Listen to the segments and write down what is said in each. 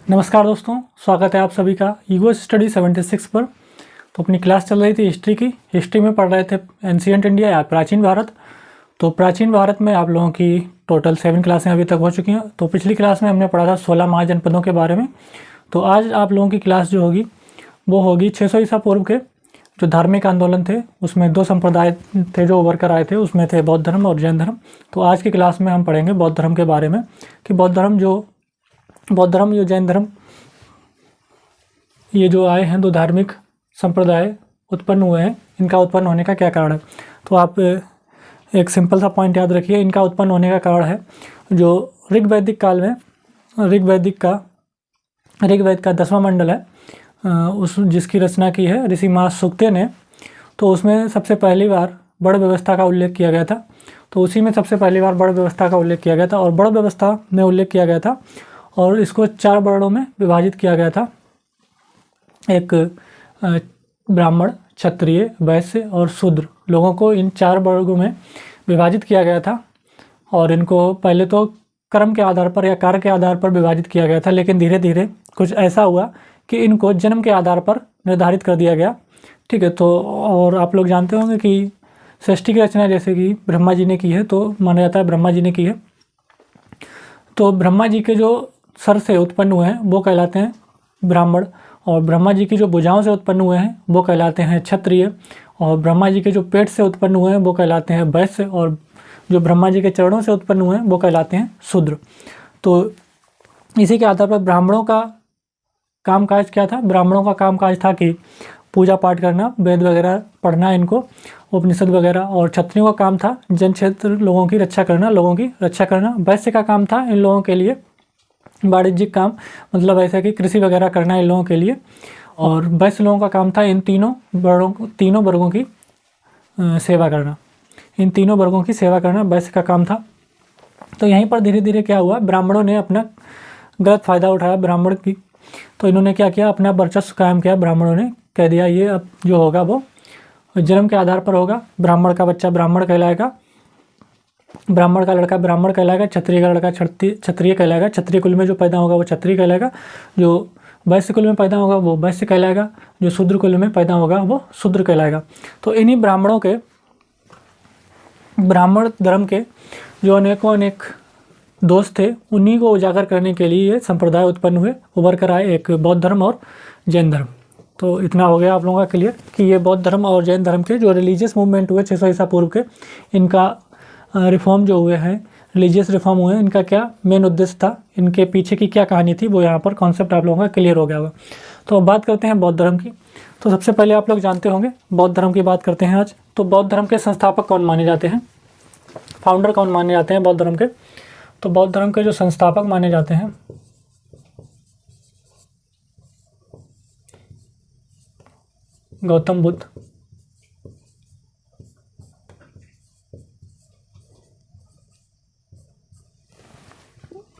नमस्कार दोस्तों, स्वागत है आप सभी का ईगो स्टडी 76 पर। तो अपनी क्लास चल रही थी हिस्ट्री की। हिस्ट्री में पढ़ रहे थे एंशिएंट इंडिया या प्राचीन भारत। तो प्राचीन भारत में आप लोगों की टोटल 7 क्लासें अभी तक हो चुकी हैं। तो पिछली क्लास में हमने पढ़ा था 16 महाजनपदों के बारे में। तो आज आप लोगों की क्लास जो होगी वो होगी 600 ईसा पूर्व के जो धार्मिक आंदोलन थे, उसमें 2 संप्रदाय थे जो उभर कर आए थे, उसमें थे बौद्ध धर्म और जैन धर्म। तो आज की क्लास में हम पढ़ेंगे बौद्ध धर्म के बारे में कि बौद्ध धर्म जो जैन धर्म, ये जो आए हैं 2 धार्मिक संप्रदाय उत्पन्न हुए हैं, इनका उत्पन्न होने का क्या कारण है। तो आप एक सिंपल सा पॉइंट याद रखिए, इनका उत्पन्न होने का कारण है जो ऋग्वैदिक काल में ऋग्वेद का 10वां मंडल है, उस जिसकी रचना की है ऋषि महर्षि सुक्ते ने। तो उसमें सबसे पहली बार बड़ व्यवस्था का उल्लेख किया गया था। तो उसी में सबसे पहली बार बड़ व्यवस्था का उल्लेख किया गया था और बड़ व्यवस्था में उल्लेख किया गया था और इसको 4 वर्णों में विभाजित किया गया था। एक ब्राह्मण, क्षत्रिय, वैश्य और शूद्र लोगों को इन 4 वर्गों में विभाजित किया गया था। और इनको पहले तो कर्म के आधार पर या कार्य के आधार पर विभाजित किया गया था, लेकिन धीरे धीरे कुछ ऐसा हुआ कि इनको जन्म के आधार पर निर्धारित कर दिया गया। ठीक है। तो और आप लोग जानते होंगे कि सृष्टि की रचना जैसे कि ब्रह्मा जी ने की है, तो माना जाता है ब्रह्मा जी ने की है। तो ब्रह्मा जी के जो सर से उत्पन्न हुए हैं वो कहलाते हैं ब्राह्मण, और ब्रह्मा जी की जो भुजाओं से उत्पन्न हुए हैं वो कहलाते हैं क्षत्रिय, और ब्रह्मा जी के जो पेट से उत्पन्न हुए हैं वो कहलाते हैं वैश्य, और जो ब्रह्मा जी के चरणों से उत्पन्न हुए हैं वो कहलाते हैं शूद्र। तो इसी के आधार पर ब्राह्मणों का कामकाज क्या था? ब्राह्मणों का कामकाज था कि पूजा पाठ करना, वेद वगैरह पढ़ना, इनको उपनिषद वगैरह। और क्षत्रियों का काम था जन क्षेत्र लोगों की रक्षा करना। वैश्य का काम था इन लोगों के लिए वाणिज्यिक काम, मतलब ऐसा कि कृषि वगैरह करना इन लोगों के लिए। और वैश्य लोगों का काम था इन तीनों वर्गों की सेवा करना। वैश्य का काम था। तो यहीं पर धीरे धीरे क्या हुआ, ब्राह्मणों ने अपना गलत फ़ायदा उठाया ब्राह्मण की। तो इन्होंने क्या किया, अपना वर्चस्व कायम किया। ब्राह्मणों ने कह दिया ये अब जो होगा वो जन्म के आधार पर होगा। ब्राह्मण का बच्चा ब्राह्मण कहलाएगा, ब्राह्मण का लड़का ब्राह्मण कहलाएगा, क्षत्रिय का लड़का क्षत्रिय कहलाएगा, क्षत्रिय कुल में जो पैदा होगा वो क्षत्रिय कहलाएगा, जो वैश्य कुल में पैदा होगा वो वैश्य कहलाएगा, जो शूद्र कुल में पैदा होगा वो शूद्र कहलाएगा। तो इन्हीं ब्राह्मण धर्म के जो अनेक दोस्त थे, उन्हीं को उजागर करने के लिए ये संप्रदाय उत्पन्न हुए, उभर कर आए, एक बौद्ध धर्म और जैन धर्म। तो इतना हो गया आप लोगों का क्लियर कि ये बौद्ध धर्म और जैन धर्म के जो रिलीजियस मूवमेंट हुए 600 ईसा पूर्व के, इनका रिफॉर्म जो हुए हैं, रिलीजियस रिफॉर्म हुए, इनका क्या मेन उद्देश्य था, इनके पीछे की क्या कहानी थी, वो यहाँ पर कॉन्सेप्ट आप लोगों का क्लियर हो गया होगा। तो अब बात करते हैं बौद्ध धर्म की। तो सबसे पहले आप लोग जानते होंगे बौद्ध धर्म की बात करते हैं आज। तो बौद्ध धर्म के संस्थापक कौन माने जाते हैं, फाउंडर कौन माने जाते हैं बौद्ध धर्म के? तो बौद्ध धर्म के जो संस्थापक माने जाते हैं गौतम बुद्ध।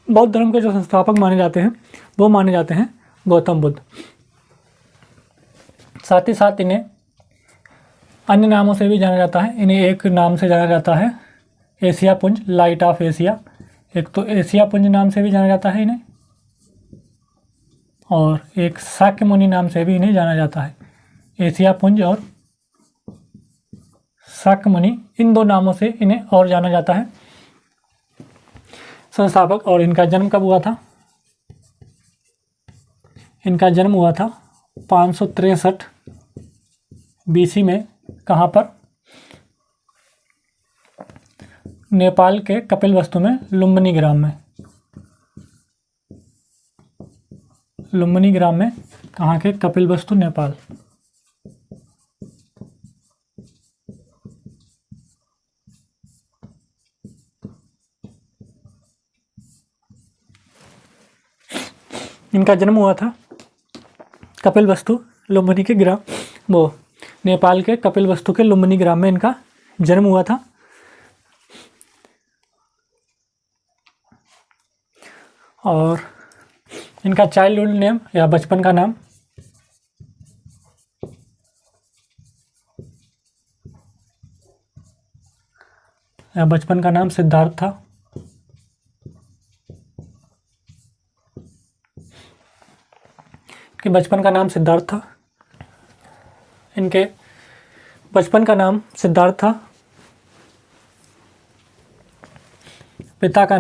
बौद्ध धर्म के जो संस्थापक माने जाते हैं वो माने जाते हैं गौतम बुद्ध। साथ ही साथ इन्हें अन्य नामों से भी जाना जाता है। इन्हें एक नाम से जाना जाता है एशिया पुंज, लाइट ऑफ एशिया। एक तो एशिया पुंज नाम से भी जाना जाता है इन्हें, और एक शाक्य मुनि नाम से भी इन्हें जाना जाता है। एशिया पुंज और शाक्य मुनि, इन 2 नामों से इन्हें और जाना जाता है संस्थापक। और इनका जन्म कब हुआ था? इनका जन्म हुआ था 563 BC में। कहाँ पर? नेपाल के कपिलवस्तु में, लुम्बिनी ग्राम में। कहाँ के? कपिलवस्तु, नेपाल। इनका जन्म हुआ था कपिलवस्तु लुम्बिनी के ग्राम, वो नेपाल के कपिलवस्तु के लुम्बिनी ग्राम में इनका जन्म हुआ था। और इनका चाइल्डहुड नेम या बचपन का नाम सिद्धार्थ था। कि बचपन का नाम सिद्धार्थ था। इनके बचपन का नाम सिद्धार्थ था। पिता का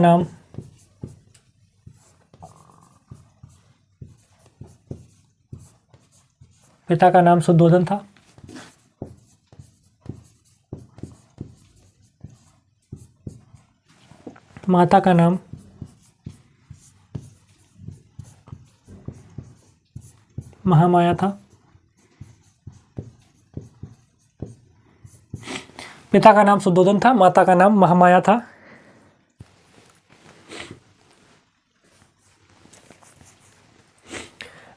नाम शुद्धोधन था। माता का नाम महामाया था। पिता का नाम शुद्धोधन था, माता का नाम महामाया था।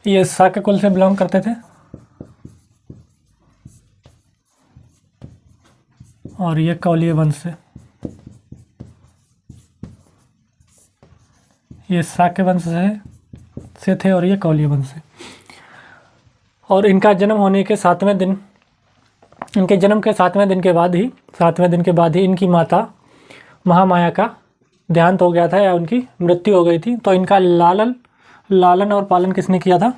ये शाक्य कुल से बिलोंग करते थे और ये कौलीय वंश ये शाक्य वंश से थे और ये कौलीय वंश से। और इनका जन्म होने के 7वें दिन, इनके जन्म के 7वें दिन के बाद ही इनकी माता महामाया का देहांत हो गया था या उनकी मृत्यु हो गई थी। तो इनका लालन और पालन किसने किया था?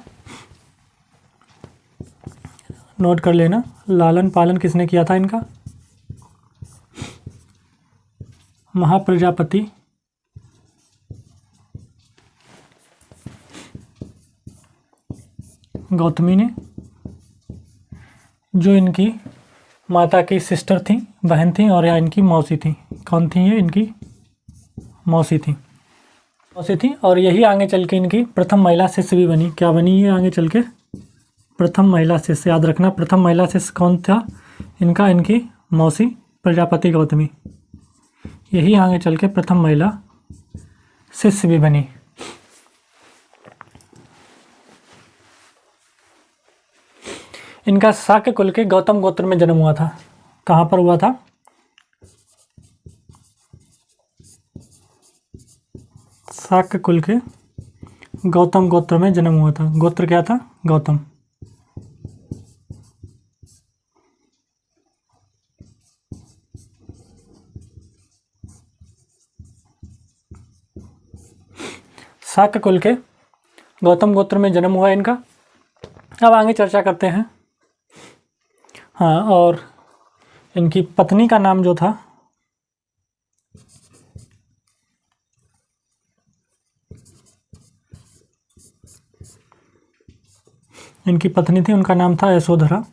नोट कर लेना, लालन पालन किसने किया था इनका? महाप्रजापति गौतमी ने, जो इनकी माता की सिस्टर थी, बहन थी और या इनकी मौसी थी। कौन थी ये? इनकी मौसी थी। और यही आगे चल के इनकी प्रथम महिला शिष्य भी बनी। क्या बनी ये आगे चल के? प्रथम महिला शिष्य। याद रखना, प्रथम महिला शिष्य कौन था इनका? इनकी मौसी प्रजापति गौतमी। यही आगे चल के प्रथम महिला शिष्य भी बनी। इनका शाक्य कुल के गौतम गोत्र में जन्म हुआ था। कहाँ पर हुआ था? शाक्य कुल के गौतम गोत्र में जन्म हुआ था। गोत्र क्या था? गौतम। शाक्य कुल के गौतम गोत्र में जन्म हुआ इनका। अब आगे चर्चा करते हैं। हाँ, और इनकी पत्नी का नाम जो था, इनकी पत्नी थी, उनका नाम था यशोधरा।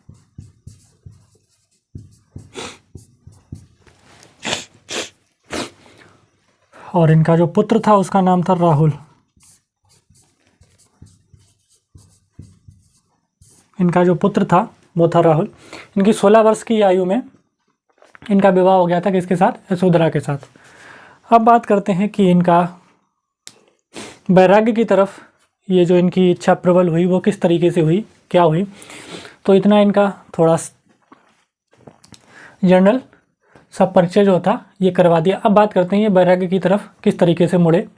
और इनका जो पुत्र था उसका नाम था राहुल। इनका जो पुत्र था वो था राहुल। इनकी 16 वर्ष की आयु में इनका विवाह हो गया था। किसके साथ? यशोधरा के साथ। अब बात करते हैं कि इनका वैराग्य की तरफ ये जो इनकी इच्छा प्रबल हुई वो किस तरीके से हुई, क्या हुई। तो इतना इनका थोड़ा जनरल सब परिचय जो था ये करवा दिया। अब बात करते हैं ये वैराग्य की तरफ किस तरीके से मुड़े।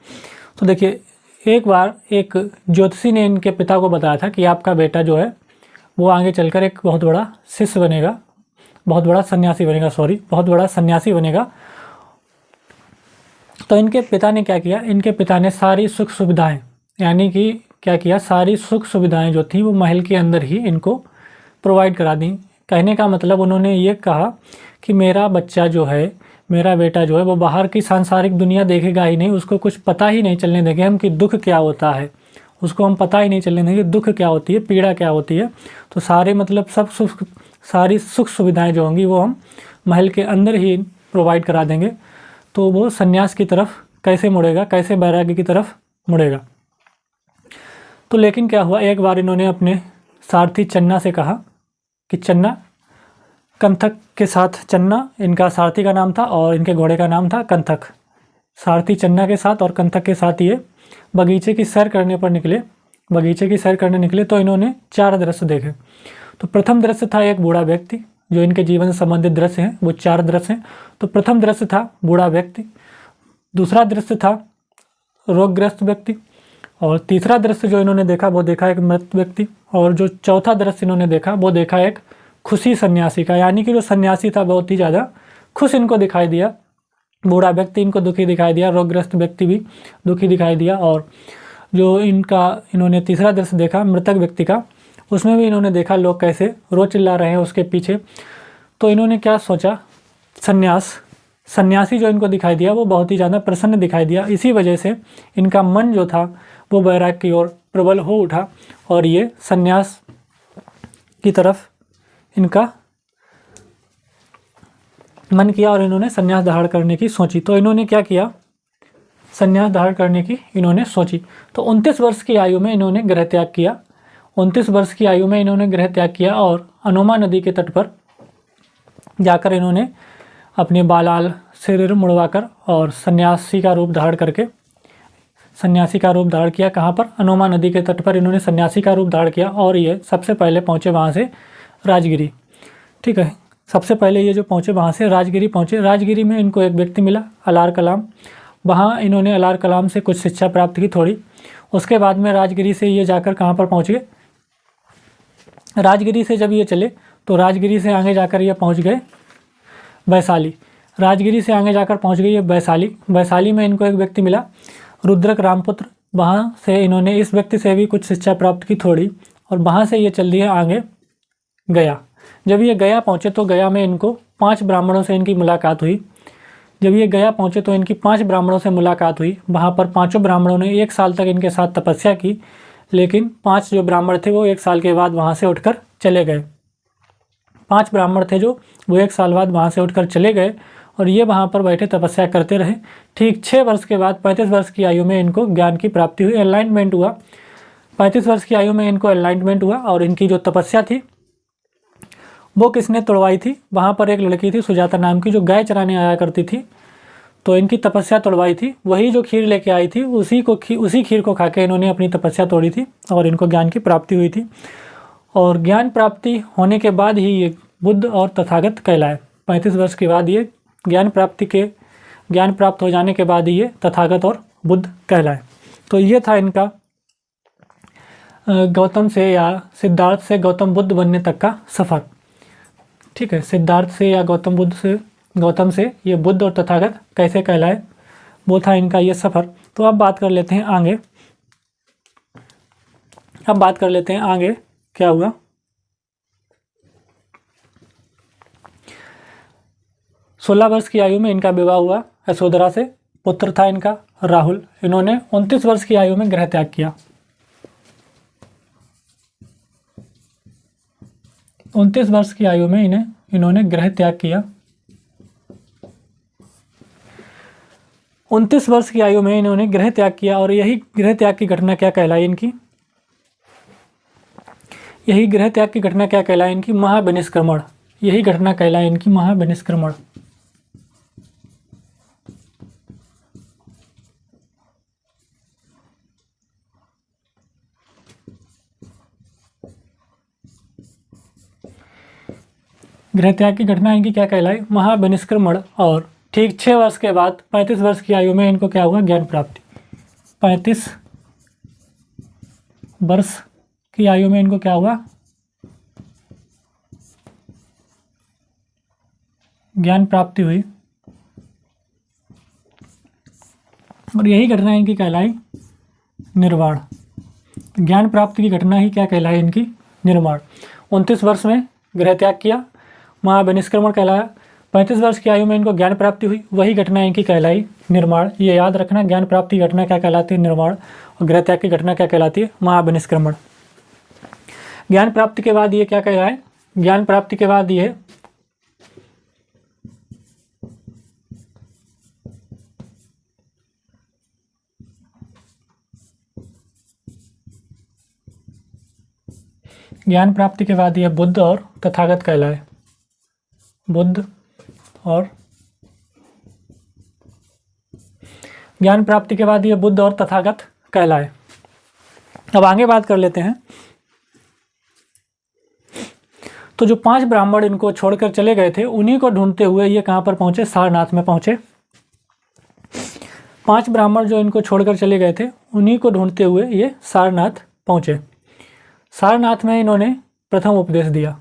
तो देखिए, एक बार एक ज्योतिषी ने इनके पिता को बताया था कि आपका बेटा जो है वो आगे चलकर एक बहुत बड़ा शिष्य बनेगा, बहुत बड़ा सन्यासी बनेगा। तो इनके पिता ने क्या किया? इनके पिता ने सारी सुख सुविधाएं, यानी कि क्या किया? सारी सुख सुविधाएं जो थी वो महल के अंदर ही इनको प्रोवाइड करा दी। कहने का मतलब उन्होंने ये कहा कि मेरा बेटा जो है वो बाहर की सांसारिक दुनिया देखेगा ही नहीं, उसको कुछ पता ही नहीं चलने देंगे हम कि दुख क्या होता है, उसको हम पता ही नहीं चलने देंगे दुख क्या होती है, पीड़ा क्या होती है। तो सारी सुख सुविधाएं जो होंगी वो हम महल के अंदर ही प्रोवाइड करा देंगे। तो वो सन्यास की तरफ कैसे मुड़ेगा, कैसे वैराग्य की तरफ मुड़ेगा। तो लेकिन क्या हुआ, एक बार इन्होंने अपने सारथी चन्ना से कहा कि चन्ना, कंथक के साथ चन्ना इनका सारथी का नाम था और इनके घोड़े का नाम था कंथक। सारथी चन्ना के साथ और कंथक के साथ ये बगीचे की सैर करने निकले। तो इन्होंने 4 दृश्य देखे। तो प्रथम दृश्य था एक बूढ़ा व्यक्ति, जो इनके जीवन से संबंधित दृश्य हैं वो 4 दृश्य हैं। तो प्रथम दृश्य था बूढ़ा व्यक्ति, दूसरा दृश्य था रोगग्रस्त व्यक्ति, और तीसरा दृश्य जो इन्होंने देखा वो देखा एक मृत व्यक्ति, और जो चौथा दृश्य इन्होंने देखा वो देखा एक खुशी सन्यासी का। यानी कि जो सन्यासी था बहुत ही ज़्यादा खुश इनको दिखाई दिया। बूढ़ा व्यक्ति इनको दुखी दिखाई दिया, रोगग्रस्त व्यक्ति भी दुखी दिखाई दिया, और जो इन्होंने तीसरा दृश्य देखा मृतक व्यक्ति का, उसमें भी इन्होंने देखा लोग कैसे रो चिल्ला रहे हैं उसके पीछे। तो इन्होंने क्या सोचा, सन्यासी जो इनको दिखाई दिया वो बहुत ही ज़्यादा प्रसन्न दिखाई दिया। इसी वजह से इनका मन जो था वो वैराग्य की ओर प्रबल हो उठा और ये सन्यास की तरफ इनका मन किया और इन्होंने सन्यास धारण करने की सोची। तो इन्होंने क्या किया, सन्यास धारण करने की इन्होंने सोची। तो 29 वर्ष की आयु में इन्होंने गृह त्याग किया। 29 वर्ष की आयु में इन्होंने गृह त्याग किया और अनोमा नदी के तट पर जाकर इन्होंने अपने बालाल शरीर मुड़वाकर और सन्यासी का रूप धारण करके सन्यासी का रूप धारण किया। कहाँ पर, अनोमा नदी के तट पर इन्होंने सन्यासी का रूप धारण किया और ये सबसे पहले पहुँचे वहाँ से राजगिरी। ठीक है, सबसे पहले ये जो पहुँचे वहाँ से राजगिरी पहुँचे। राजगिरी में इनको एक व्यक्ति मिला, अलार कलाम। वहाँ इन्होंने अलार कलाम से कुछ शिक्षा प्राप्त की थोड़ी। उसके बाद में राजगिरी से ये जाकर कहाँ पर पहुँच गए, राजगिरी से जब ये चले तो राजगिरी से आगे जाकर ये पहुँच गए वैशाली। राजगिरी से आगे जाकर पहुँच गए ये वैशाली। वैशाली में इनको एक व्यक्ति मिला, रुद्रक रामपुत्र। वहाँ से इन्होंने इस व्यक्ति से भी कुछ शिक्षा प्राप्त की थोड़ी और वहाँ से ये चल दिए आगे गया। जब ये गया पहुँचे तो गया में इनको 5 ब्राह्मणों से इनकी मुलाकात हुई। जब ये गया पहुँचे तो इनकी 5 ब्राह्मणों से मुलाकात हुई। वहाँ पर 5 ब्राह्मणों ने 1 साल तक इनके साथ तपस्या की, लेकिन 5 जो ब्राह्मण थे वो 1 साल के बाद वहाँ से उठकर चले गए। 5 ब्राह्मण थे जो वो 1 साल बाद वहाँ से उठकर चले गए और ये वहाँ पर बैठे तपस्या करते रहे। ठीक 6 वर्ष के बाद 35 वर्ष की आयु में इनको ज्ञान की प्राप्ति हुई, एनलाइटमेंट हुआ। 35 वर्ष की आयु में इनको एनलाइटमेंट हुआ और इनकी जो तपस्या थी वो किसने तोड़वाई थी, वहाँ पर एक लड़की थी सुजाता नाम की जो गाय चराने आया करती थी, तो इनकी तपस्या तोड़वाई थी। वही जो खीर लेके आई थी उसी खीर को खा के इन्होंने अपनी तपस्या तोड़ी थी और इनको ज्ञान की प्राप्ति हुई थी। और ज्ञान प्राप्ति होने के बाद ही ये बुद्ध और तथागत कहलाए। 35 वर्ष के बाद ये ज्ञान प्राप्त हो जाने के बाद ही ये तथागत और बुद्ध कहलाए। तो ये था इनका गौतम से या सिद्धार्थ से गौतम बुद्ध बनने तक का सफ़र। ठीक है, सिद्धार्थ से या गौतम से ये बुद्ध और तथागत कैसे कहलाए, वो था इनका ये सफ़र। तो अब बात कर लेते हैं आगे क्या हुआ। सोलह वर्ष की आयु में इनका विवाह हुआ यशोधरा से। पुत्र था इनका राहुल। इन्होंने 29 वर्ष की आयु में गृह त्याग किया। 29 वर्ष की आयु में इन्होंने गृह त्याग किया। 29 वर्ष की आयु में इन्होंने गृह त्याग किया और यही गृह त्याग की घटना क्या कहलाई इनकी, महाविनिष्क्रमण। यही घटना कहलाई इनकी महाविनिष्क्रमण। गृह त्याग की घटना इनकी क्या कहलाई, महाविनिष्क्रमण। और ठीक 6 वर्ष के बाद 35 वर्ष की आयु में इनको क्या हुआ, ज्ञान प्राप्ति। 35 वर्ष की आयु में इनको क्या हुआ, ज्ञान प्राप्ति हुई। और यही घटना इनकी कहलाई निर्वाण। ज्ञान प्राप्ति की घटना ही क्या कहलाई इनकी, निर्वाण। 29 वर्ष में गृह त्याग किया, महाविनिष्क्रमण कहलाया। 35 वर्ष की आयु में इनको ज्ञान प्राप्ति हुई, वही घटना इनकी कहलाई निर्माण। ये याद रखना, ज्ञान प्राप्ति की घटना क्या कहलाती है, निर्माण, और गृह त्याग की घटना क्या कहलाती है, महाविनिष्क्रमण। ज्ञान प्राप्ति के बाद ये क्या कहलाए, ज्ञान प्राप्ति के बाद ये ज्ञान प्राप्ति के बाद ये बुद्ध और तथागत कहलाए। बुद्ध और ज्ञान प्राप्ति के बाद ये बुद्ध और तथागत कहलाए। अब आगे बात कर लेते हैं। तो जो 5 ब्राह्मण इनको छोड़कर चले गए थे, उन्हीं को ढूंढते हुए ये कहाँ पर पहुंचे, सारनाथ में पहुंचे। 5 ब्राह्मण जो इनको छोड़कर चले गए थे, उन्हीं को ढूंढते हुए ये सारनाथ पहुंचे। सारनाथ में इन्होंने प्रथम उपदेश दिया।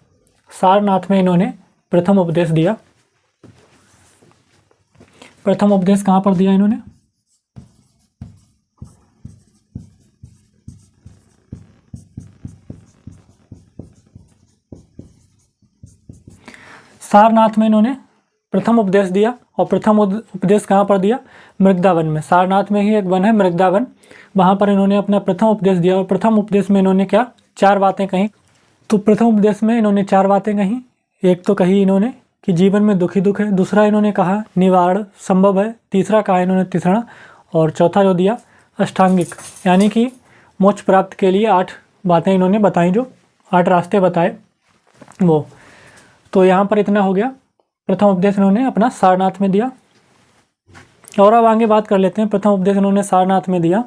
प्रथम उपदेश कहाँ पर दिया इन्होंने, सारनाथ में इन्होंने प्रथम उपदेश दिया, और प्रथम उपदेश कहाँ पर दिया? मृगदावन में। सारनाथ में ही एक वन है मृगदावन, वहाँ पर इन्होंने अपना प्रथम उपदेश दिया। और प्रथम उपदेश में इन्होंने क्या? 4 बातें कहीं। तो प्रथम उपदेश में इन्होंने 4 बातें कहीं। एक तो कही इन्होंने कि जीवन में दुख ही दुख है, दूसरा इन्होंने कहा निवारण संभव है, तीसरा कहा इन्होंने तीसरा, और चौथा जो दिया अष्टांगिक, यानी कि मोक्ष प्राप्त के लिए 8 बातें इन्होंने बताई, जो 8 रास्ते बताए वो। तो यहाँ पर इतना हो गया। प्रथम उपदेश इन्होंने अपना सारनाथ में दिया। और अब आगे बात कर लेते हैं। प्रथम उपदेश इन्होंने सारनाथ में दिया,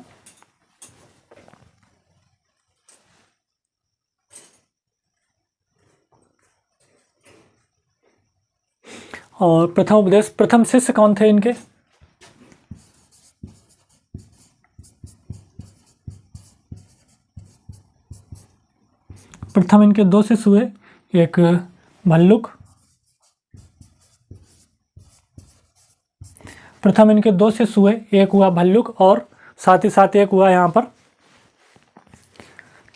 और प्रथम उपदेश, प्रथम शिष्य कौन थे इनके? प्रथम इनके 2 शिष्य हुए, एक भल्लुक। प्रथम इनके 2 शिष्य हुए, एक हुआ भल्लुक और साथ ही साथ एक हुआ यहाँ पर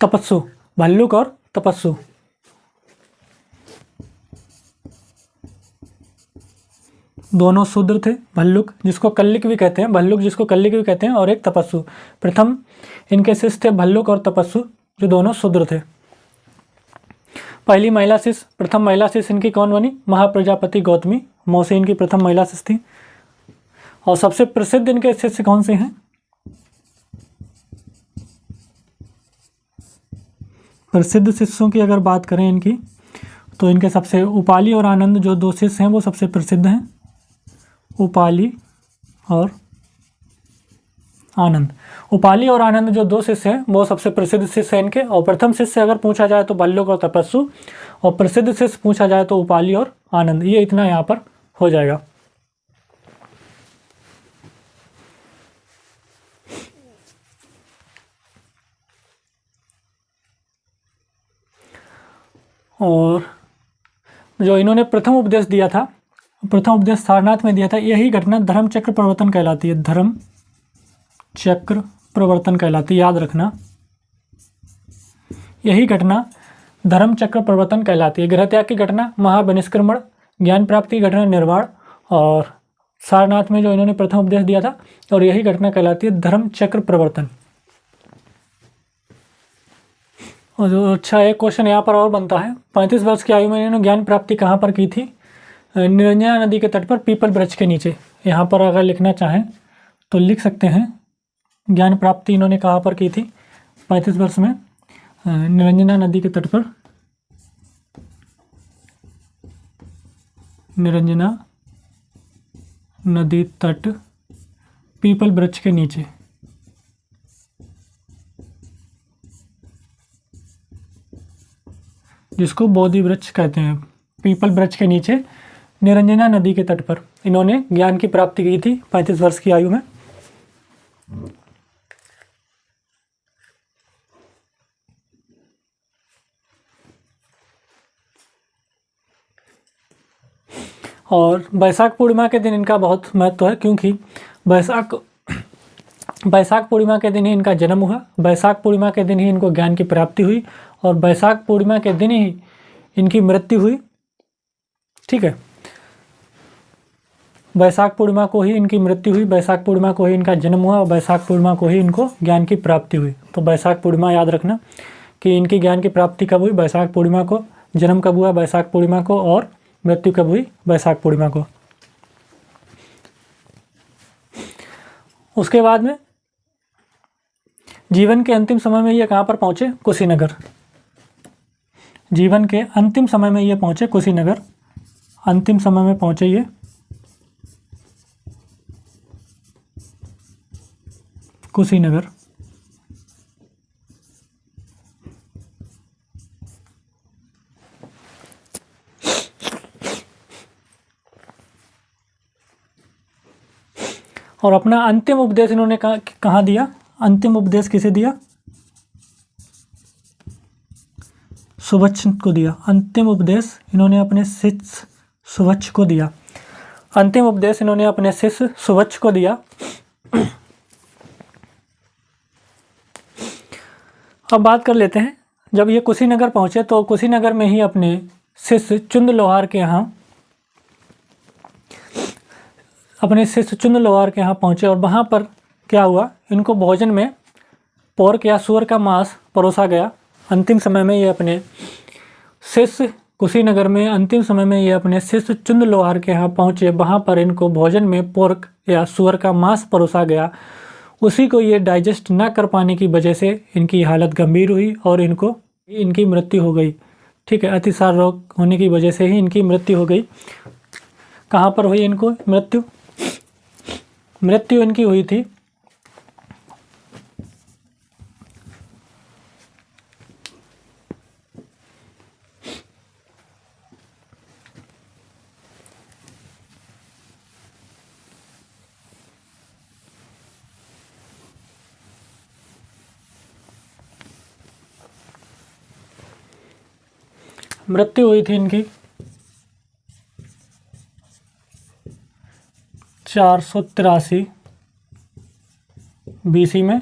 तपस्सु। भल्लुक और तपस्सु, दोनों शूद्र थे। भल्लुक जिसको कल्लिक भी कहते हैं, भल्लुक जिसको कल्लिक भी कहते हैं, और एक तपस्सु। प्रथम इनके शिष्य थे भल्लुक और तपस्सु, जो दोनों शूद्र थे। पहली महिला शिष्य, प्रथम महिला शिष्य इनकी कौन बनी? महाप्रजापति गौतमी, मौसी इनकी प्रथम महिला शिष्य थी। और सबसे प्रसिद्ध इनके शिष्य कौन से हैं? प्रसिद्ध शिष्यों की अगर बात करें इनकी, तो इनके सबसे उपाली और आनंद जो 2 शिष्य हैं वो सबसे प्रसिद्ध हैं। उपाली और आनंद, उपाली और आनंद जो 2 शिष्य हैं वो सबसे प्रसिद्ध शिष्य हैं इनके। और प्रथम शिष्य अगर पूछा जाए तो भल्लुक और तपस्सु, और प्रसिद्ध शिष्य पूछा जाए तो उपाली और आनंद। ये इतना यहाँ पर हो जाएगा। और जो इन्होंने प्रथम उपदेश दिया था, प्रथम उपदेश सारनाथ में दिया था, यही घटना धर्म चक्र प्रवर्तन कहलाती है। धर्म चक्र प्रवर्तन कहलाती है, याद रखना। यही घटना धर्म चक्र प्रवर्तन कहलाती है। गृह त्याग की घटना महाबनिष्क्रमण, ज्ञान प्राप्ति की घटना निर्वाण, और सारनाथ में जो इन्होंने प्रथम उपदेश दिया था, और यही घटना कहलाती है धर्म चक्र प्रवर्तन। और जो अच्छा एक क्वेश्चन यहाँ पर और बनता है, 35 वर्ष की आयु में इन्होंने ज्ञान प्राप्ति कहाँ पर की थी? निरंजना नदी के तट पर पीपल वृक्ष के नीचे। यहाँ पर अगर लिखना चाहें तो लिख सकते हैं, ज्ञान प्राप्ति इन्होंने कहाँ पर की थी 35 वर्ष में? निरंजना नदी के तट पर, निरंजना नदी तट पीपल वृक्ष के नीचे। जिसको बोधि वृक्ष कहते हैं, पीपल वृक्ष के नीचे निरंजना नदी के तट पर इन्होंने ज्ञान की प्राप्ति की थी 35 वर्ष की आयु में। और बैसाख पूर्णिमा के दिन इनका बहुत महत्व है, क्योंकि बैसाख पूर्णिमा के दिन ही इनका जन्म हुआ, बैसाख पूर्णिमा के दिन ही इनको ज्ञान की प्राप्ति हुई, और बैसाख पूर्णिमा के दिन ही इनकी मृत्यु हुई। ठीक है, बैसाख पूर्णिमा को ही इनकी मृत्यु हुई, बैसाख पूर्णिमा को ही इनका जन्म हुआ, और बैसाख पूर्णिमा को ही इनको ज्ञान की प्राप्ति हुई। तो बैसाख पूर्णिमा याद रखना कि इनकी ज्ञान की प्राप्ति कब हुई? बैसाख पूर्णिमा को। जन्म कब हुआ? बैसाख पूर्णिमा को। और मृत्यु कब हुई? बैसाख पूर्णिमा को। उसके बाद में जीवन के अंतिम समय में ये कहाँ पर पहुँचे? कुशीनगर। जीवन के अंतिम समय में ये पहुँचे कुशीनगर। अंतिम समय में पहुँचे ये कुशीनगर। और अपना अंतिम उपदेश इन्होंने कहाँ दिया? अंतिम उपदेश किसे दिया? सुवच्छ को दिया। अंतिम उपदेश इन्होंने अपने शिष्य सुवच्छ को दिया। अंतिम उपदेश इन्होंने अपने शिष्य सुवच्छ को दिया। अब बात कर लेते हैं, जब ये कुशीनगर पहुँचे तो कुशीनगर में ही अपने शिष्य चुंद लोहार के यहाँ अपने शिष्य चुंद लोहार के यहाँ पहुँचे और वहाँ पर क्या हुआ, इनको भोजन में पोर्क या सूअर का मांस परोसा गया। अंतिम समय में ये अपने शिष्य कुशीनगर में अंतिम समय में ये अपने शिष्य चुंद लोहार के यहाँ पहुँचे, वहाँ पर इनको भोजन में पोर्क या सूअर का मांस परोसा गया। उसी को ये डाइजेस्ट ना कर पाने की वजह से इनकी हालत गंभीर हुई और इनकी मृत्यु हो गई। ठीक है, अतिसार रोग होने की वजह से ही इनकी मृत्यु हो गई। कहाँ पर हुई इनको मृत्यु इनकी हुई थी इनकी 483 BC में।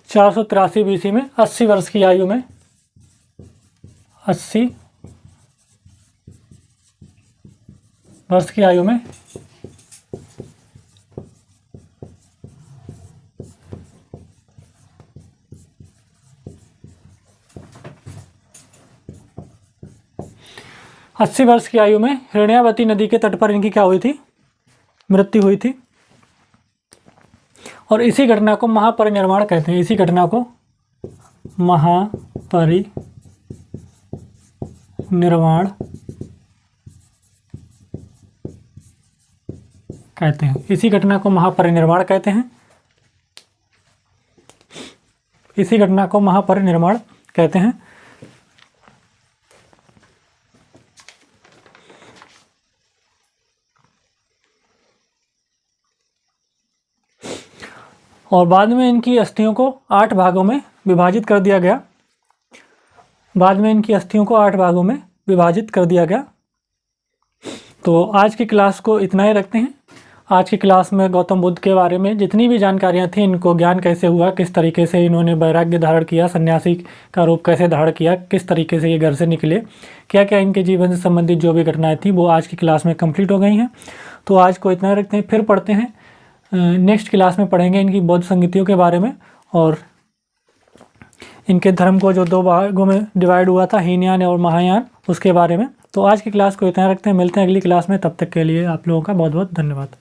483 BC में 80 वर्ष की आयु में 80 वर्ष की आयु में हिरण्यावती नदी के तट पर इनकी क्या हुई थी, मृत्यु हुई थी। और इसी घटना को महापरिनिर्वाण कहते हैं। इसी घटना को महापरिनिर्वाण कहते हैं। इसी घटना को महापरिनिर्वाण कहते हैं। इसी घटना को महापरिनिर्वाण कहते हैं। और बाद में इनकी अस्थियों को 8 भागों में विभाजित कर दिया गया। तो आज की क्लास को इतना ही रखते हैं। आज की क्लास में गौतम बुद्ध के बारे में जितनी भी जानकारियाँ थी, इनको ज्ञान कैसे हुआ, किस तरीके से इन्होंने वैराग्य धारण किया, सन्यासी का रूप कैसे धारण किया, किस तरीके से ये घर से निकले, क्या क्या इनके जीवन से संबंधित जो भी घटनाएं थी वो आज की क्लास में कंप्लीट हो गई हैं। तो आज को इतना रखते हैं, फिर पढ़ते हैं। नेक्स्ट क्लास में पढ़ेंगे इनकी बौद्ध संगतियों के बारे में और इनके धर्म को जो 2 भागों में डिवाइड हुआ था, हीनयान और महायान, उसके बारे में। तो आज की क्लास को इतना रखते हैं, मिलते हैं अगली क्लास में। तब तक के लिए आप लोगों का बहुत बहुत धन्यवाद।